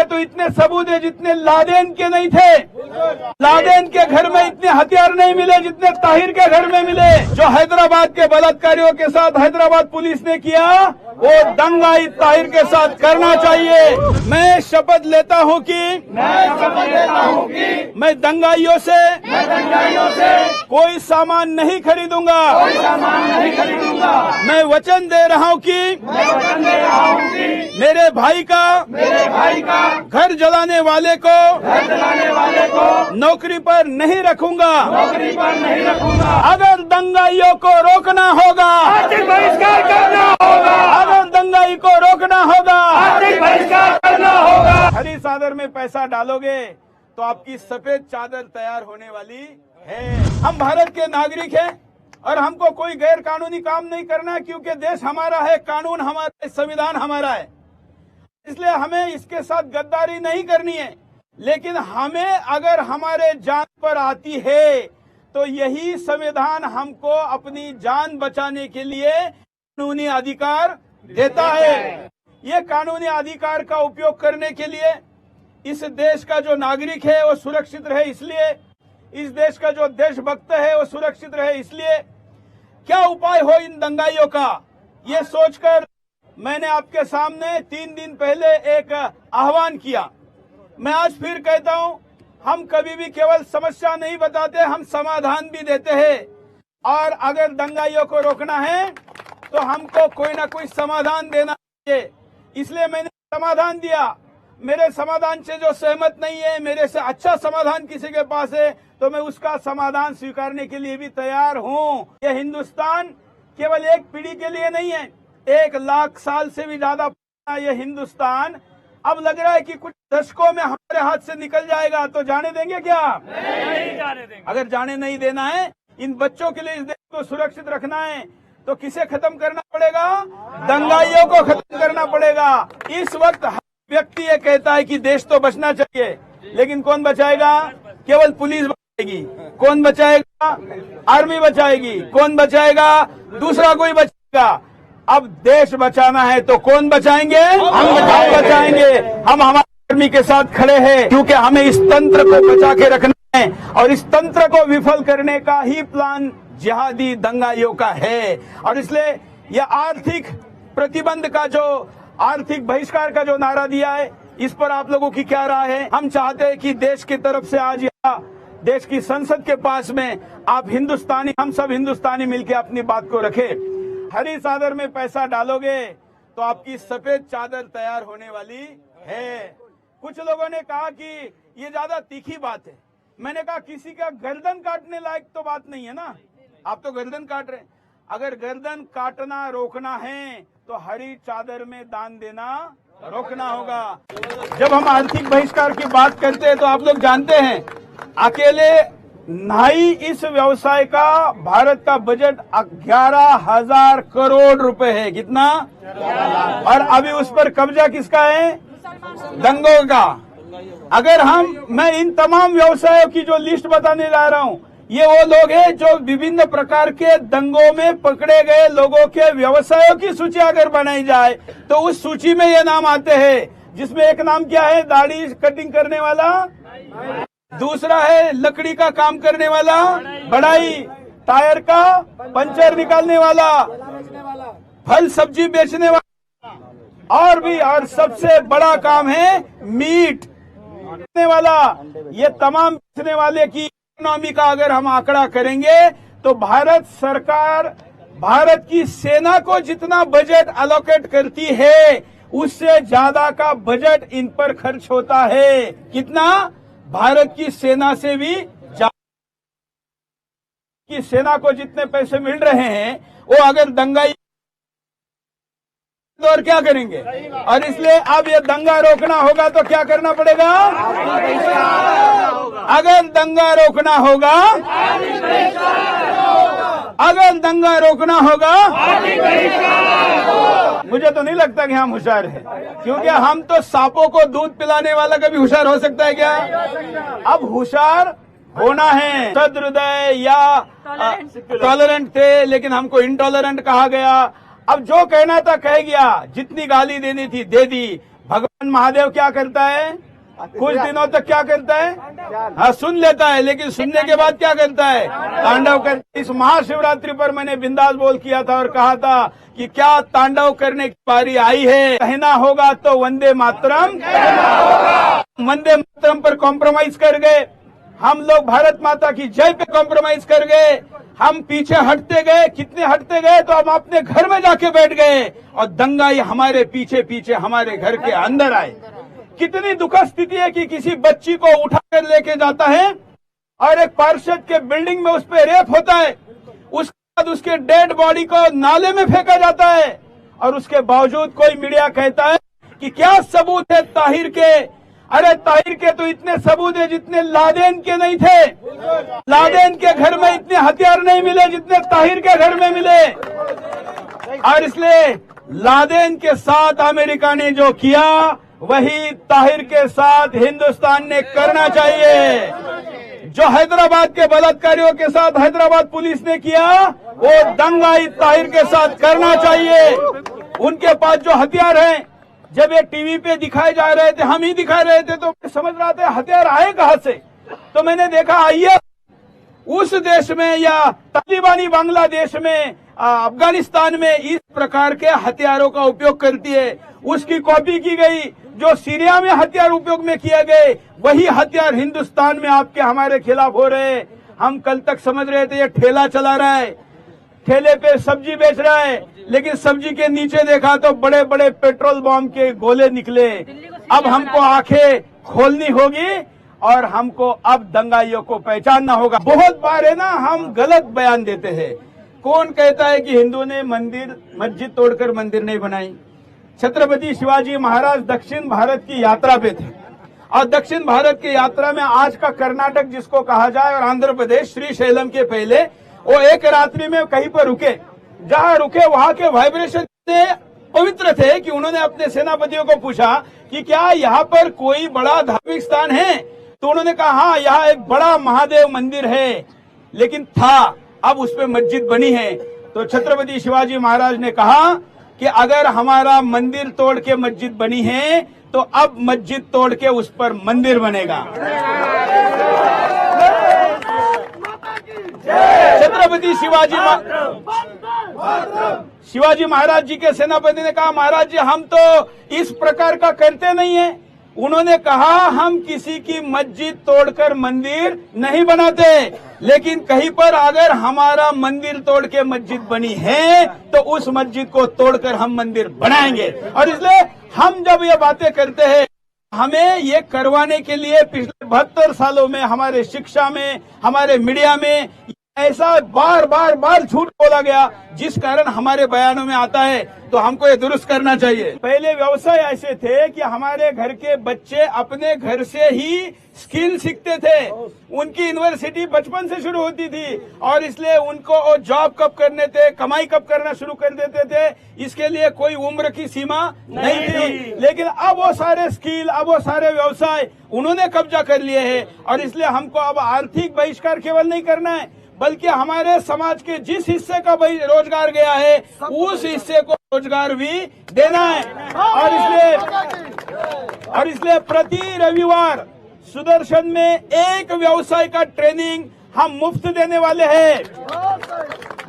तो इतने सबूत है जितने लादेन के नहीं थे। लादेन के घर में इतने हथियार नहीं मिले जितने ताहिर के घर में मिले। जो हैदराबाद के बलात्कारियों के साथ हैदराबाद पुलिस ने किया, वो दंगाई ताहिर के साथ करना चाहिए। मैं शपथ लेता हूँ कि मैं दंगाइयों से कोई सामान नहीं खरीदूंगा। मैं वचन दे रहा हूँ कि मेरे भाई का घर जलाने वाले को नौकरी पर नहीं रखूंगा। अगर दंगाइयों को रोकना होगा, आर्थिक बहिष्कार करना होगा। अगर दंगाई को रोकना होगा, आर्थिक बहिष्कार करना होगा। हरी चादर में पैसा डालोगे तो आपकी सफेद चादर तैयार होने वाली है। हम भारत के नागरिक हैं और हमको कोई गैर कानूनी काम नहीं करना है, क्योंकि देश हमारा है, कानून हमारा है, संविधान हमारा है। इसलिए हमें इसके साथ गद्दारी नहीं करनी है। लेकिन हमें अगर हमारे जान पर आती है तो यही संविधान हमको अपनी जान बचाने के लिए कानूनी अधिकार देता है। ये कानूनी अधिकार का उपयोग करने के लिए इस देश का जो नागरिक है वो सुरक्षित रहे, इसलिए इस देश का जो देशभक्त है वो सुरक्षित रहे, इसलिए क्या उपाय हो इन दंगाइयों का, ये सोचकर मैंने आपके सामने 3 दिन पहले एक आह्वान किया। मैं आज फिर कहता हूं, हम कभी भी केवल समस्या नहीं बताते, हम समाधान भी देते हैं। और अगर दंगाइयों को रोकना है तो हमको कोई ना कोई समाधान देना चाहिए। इसलिए मैंने समाधान दिया। मेरे समाधान से जो सहमत नहीं है, मेरे से अच्छा समाधान किसी के पास है तो मैं उसका समाधान स्वीकारने के लिए भी तैयार हूं। यह हिंदुस्तान केवल एक पीढ़ी के लिए नहीं है, 1 लाख साल से भी ज्यादा पुराना यह हिंदुस्तान अब लग रहा है कि कुछ दशकों में हमारे हाथ से निकल जाएगा। तो जाने देंगे क्या? नहीं जाने देंगे। अगर जाने नहीं देना है, इन बच्चों के लिए इस देश को सुरक्षित रखना है तो किसे खत्म करना पड़ेगा? दंगाइयों को खत्म करना पड़ेगा। इस वक्त हर व्यक्ति ये कहता है कि देश तो बचना चाहिए, लेकिन कौन बचाएगा? केवल पुलिस बचाएगी। कौन बचाएगा? आर्मी बचाएगी। कौन बचाएगा? दूसरा कोई बचाएगा। अब देश बचाना है तो कौन बचाएंगे? हम बचाएंगे। हम हमारी आर्मी के साथ खड़े हैं, क्योंकि हमें इस तंत्र को बचा के रखना है और इस तंत्र को विफल करने का ही प्लान जिहादी दंगाइयों का है। और इसलिए यह आर्थिक प्रतिबंध का जो आर्थिक बहिष्कार का जो नारा दिया है, इस पर आप लोगों की क्या राय है? हम चाहते हैं कि देश की तरफ से आज यहाँ देश की संसद के पास में आप हिंदुस्तानी, हम सब हिंदुस्तानी मिलकर अपनी बात को रखें। हरी चादर में पैसा डालोगे तो आपकी सफेद चादर तैयार होने वाली है। कुछ लोगों ने कहा कि ये ज्यादा तीखी बात है। मैंने कहा किसी का गर्दन काटने लायक तो बात नहीं है ना। आप तो गर्दन काट रहे हैं। अगर गर्दन काटना रोकना है तो हरी चादर में दान देना रोकना होगा। जब हम आर्थिक बहिष्कार की बात करते हैं तो आप लोग जानते हैं, अकेले नाई इस व्यवसाय का भारत का बजट 11,000 करोड़ रुपए है। कितना? और अभी उस पर कब्जा किसका है? दंगों का। अगर मैं इन तमाम व्यवसायों की जो लिस्ट बताने जा रहा हूं, ये वो लोग हैं जो विभिन्न प्रकार के दंगों में पकड़े गए लोगों के व्यवसायों की सूची अगर बनाई जाए तो उस सूची में ये नाम आते हैं, जिसमें एक नाम क्या है? दाढ़ी कटिंग करने वाला, दूसरा है लकड़ी का काम करने वाला, बढ़ाई, टायर का पंचर निकालने वाला, फल सब्जी बेचने वाला, और सबसे बड़ा काम है मीट बेचने वाला। ये तमाम बेचने वाले की इकोनॉमी का अगर हम आंकड़ा करेंगे तो भारत सरकार भारत की सेना को जितना बजट एलोकेट करती है उससे ज्यादा का बजट इन पर खर्च होता है। कितना? भारत की सेना से भी ज्यादा की सेना को जितने पैसे मिल रहे हैं वो अगर दंगाई तो और क्या करेंगे? और इसलिए अब ये दंगा रोकना होगा तो क्या करना पड़ेगा? अगर दंगा रोकना होगा, अगर दंगा रोकना होगा, मुझे तो नहीं लगता कि हम होशियार हैं, क्योंकि हम तो सांपों को दूध पिलाने वाला कभी होशियार हो सकता है क्या? अब होशियार होना है, सदहृदय या टॉलरेंट थे, लेकिन हमको इंटॉलरेंट कहा गया। अब जो कहना था कह गया, जितनी गाली देनी थी दे दी, भगवान महादेव क्या करता है? कुछ दिनों तक क्या करता है? हाँ, सुन लेता है, लेकिन सुनने के बाद क्या करता है? तांडव करता है। इस महाशिवरात्रि पर मैंने बिंदास बोल किया था और कहा था कि क्या तांडव करने की बारी आई है। कहना होगा तो वंदे मातरम, वंदे मातरम पर कॉम्प्रोमाइज कर गए हम लोग। भारत माता की जय पे कॉम्प्रोमाइज कर गए हम। पीछे हटते गए, कितने हटते गए तो हम अपने घर में जाके बैठ गए और दंगाई हमारे पीछे पीछे हमारे घर के अंदर आए। कितनी दुखद स्थिति है कि किसी बच्ची को उठाकर लेके जाता है और एक पार्षद के बिल्डिंग में उस पर रेप होता है, उसके बाद उसके डेड बॉडी को नाले में फेंका जाता है और उसके बावजूद कोई मीडिया कहता है कि क्या सबूत है ताहिर के। अरे ताहिर के तो इतने सबूत है जितने लादेन के नहीं थे। लादेन के घर में इतने हथियार नहीं मिले जितने ताहिर के घर में मिले। और इसलिए लादेन के साथ अमेरिका ने जो किया वही ताहिर के साथ हिंदुस्तान ने करना चाहिए। जो हैदराबाद के बलात्कारियों के साथ हैदराबाद पुलिस ने किया वो दंगाई ताहिर के साथ करना चाहिए। उनके पास जो हथियार हैं, जब ये टीवी पे दिखाए जा रहे थे, हम ही दिखा रहे थे, तो मैं समझ रहा था हथियार आए कहां से। तो मैंने देखा आइए उस देश में या तालिबानी बांग्लादेश में, अफगानिस्तान में इस प्रकार के हथियारों का उपयोग करती है, उसकी कॉपी की गई। जो सीरिया में हथियार उपयोग में किए गए वही हथियार हिंदुस्तान में आपके हमारे खिलाफ हो रहे हैं। हम कल तक समझ रहे थे ये ठेला चला रहा है, ठेले पे सब्जी बेच रहा है, लेकिन सब्जी के नीचे देखा तो बड़े बड़े पेट्रोल बॉम्ब के गोले निकले। अब हमको आंखें खोलनी होगी और हमको अब दंगाइयों को पहचानना होगा। बहुत बार है ना हम गलत बयान देते हैं। कौन कहता है कि हिंदू ने मस्जिद तोड़कर मंदिर नहीं बनाई? छत्रपति शिवाजी महाराज दक्षिण भारत की यात्रा पे थे और दक्षिण भारत की यात्रा में आज का कर्नाटक जिसको कहा जाए और आंध्र प्रदेश श्रीशैलम के पहले वो एक रात्रि में कहीं पर रुके। जहां रुके वहां के वाइब्रेशन इतने पवित्र थे कि उन्होंने अपने सेनापतियों को पूछा कि क्या यहाँ पर कोई बड़ा धार्मिक स्थान है? तो उन्होंने कहा हाँ, यहाँ एक बड़ा महादेव मंदिर है, लेकिन था, अब उस पर मस्जिद बनी है। तो छत्रपति शिवाजी महाराज ने कहा कि अगर हमारा मंदिर तोड़ के मस्जिद बनी है तो अब मस्जिद तोड़ के उस पर मंदिर बनेगा। छत्रपति शिवाजी महाराज जी के सेनापति ने कहा महाराज जी हम तो इस प्रकार का करते नहीं है। उन्होंने कहा हम किसी की मस्जिद तोड़कर मंदिर नहीं बनाते, लेकिन कहीं पर अगर हमारा मंदिर तोड़ के मस्जिद बनी है तो उस मस्जिद को तोड़कर हम मंदिर बनाएंगे। और इसलिए हम जब ये बातें करते हैं, हमें ये करवाने के लिए पिछले 72 सालों में हमारे शिक्षा में, हमारे मीडिया में ऐसा बार बार झूठ बोला गया, जिस कारण हमारे बयानों में आता है, तो हमको ये दुरुस्त करना चाहिए। पहले व्यवसाय ऐसे थे कि हमारे घर के बच्चे अपने घर से ही स्किल सीखते थे। उनकी यूनिवर्सिटी बचपन से शुरू होती थी और इसलिए उनको जॉब कब करने थे, कमाई कब करना शुरू कर देते थे, इसके लिए कोई उम्र की सीमा नहीं थी। लेकिन अब वो सारे स्किल, अब वो सारे व्यवसाय उन्होंने कब्जा कर लिए हैं और इसलिए हमको अब आर्थिक बहिष्कार केवल नहीं करना है, बल्कि हमारे समाज के जिस हिस्से का रोजगार गया है उस हिस्से को रोजगार भी देना है। और इसलिए प्रति रविवार सुदर्शन में एक व्यवसाय का ट्रेनिंग हम मुफ्त देने वाले हैं।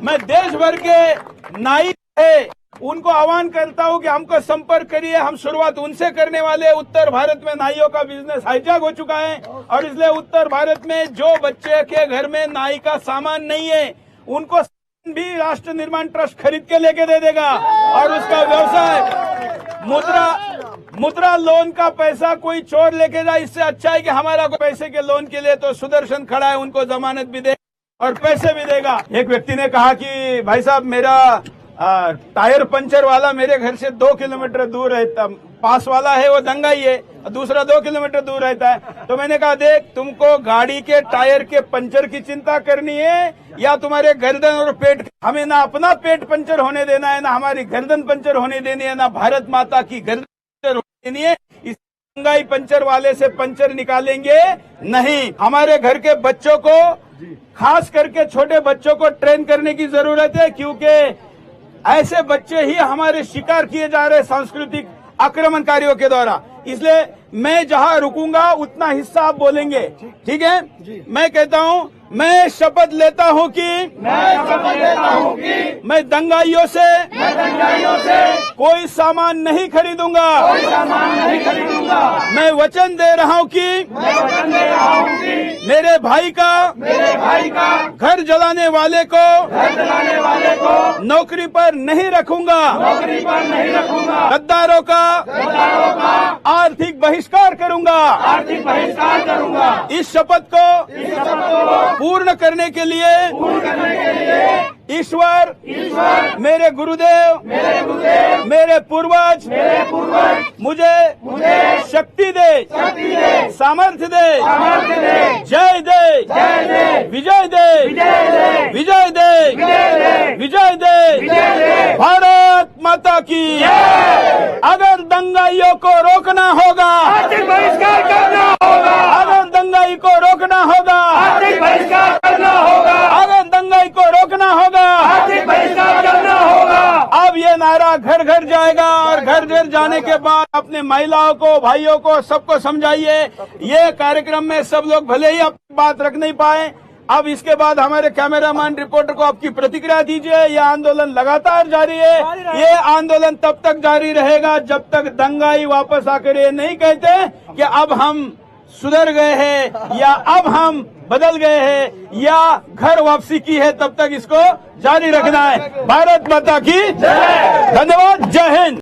मैं देश भर के नाई है उनको आह्वान करता हूं कि हमको संपर्क करिए। हम शुरुआत उनसे करने वाले। उत्तर भारत में नाइयों का बिजनेस हाईजैक हो चुका है और इसलिए उत्तर भारत में जो बच्चे के घर में नाई का सामान नहीं है उनको भी राष्ट्र निर्माण ट्रस्ट खरीद के लेके दे देगा और उसका व्यवसाय मुद्रा लोन का पैसा कोई चोर लेके जाए, इससे अच्छा है कि हमारा पैसे के लोन के लिए तो सुदर्शन खड़ा है, उनको जमानत भी दे और पैसे भी देगा। एक व्यक्ति ने कहा कि भाई साहब मेरा टायर पंचर वाला मेरे घर से 2 किलोमीटर दूर रहता, पास वाला है वो दंगाई है, दूसरा 2 किलोमीटर दूर रहता है। तो मैंने कहा देख, तुमको गाड़ी के टायर के पंचर की चिंता करनी है या तुम्हारे गर्दन और पेट। हमें ना अपना पेट पंचर होने देना है, ना हमारी गर्दन पंचर होने देनी है, ना भारत माता की गर्दन पंचर होने देनी है। इस दंगाई पंचर वाले से पंचर निकालेंगे नहीं। हमारे घर के बच्चों को, खास करके छोटे बच्चों को ट्रेन करने की जरूरत है, क्योंकि ऐसे बच्चे ही हमारे शिकार किए जा रहे सांस्कृतिक आक्रमणकारियों के द्वारा। इसलिए मैं जहां रुकूंगा उतना हिस्सा आप बोलेंगे, ठीक है? मैं कहता हूं, मैं शपथ लेता हूं कि मैं दंगाइयों से कोई सामान नहीं खरीदूंगा। मैं वचन दे रहा हूं कि मेरे भाई का घर जलाने वाले को नौकरी पर नहीं रखूंगा। गद्दारों का आर्थिक बहिष्कार करूंगा। इस शपथ को पूर्ण करने के लिए ईश्वर मेरे गुरुदेव मेरे पूर्वज मुझे शक्ति दे, सामर्थ्य दे, जय दे, विजय दे, विजय दे, विजय दे। भारत माता की। अगर दंगाइयों को रोकना होगा, आर्थिक बहिष्कार करना होगा। अगर दंगाई को रोकना होगा, आर्थिक बहिष्कार करना होगा। अगर दंगाई को रोकना होगा, आर्थिक बहिष्कार करना होगा। अब ये नारा घर घर जाएगा और घर घर जाने के बाद अपने महिलाओं को, भाइयों को, सबको समझाइए। ये कार्यक्रम में सब लोग भले ही अपनी बात रख नहीं पाए, अब इसके बाद हमारे कैमरामैन रिपोर्टर को आपकी प्रतिक्रिया दीजिए। यह आंदोलन लगातार जारी है। ये आंदोलन तब तक जारी रहेगा जब तक दंगाई वापस आकर ये नहीं कहते कि अब हम सुधर गए हैं या अब हम बदल गए हैं या घर वापसी की है। तब तक इसको जारी रखना है। भारत माता की जय। धन्यवाद। जय हिंद।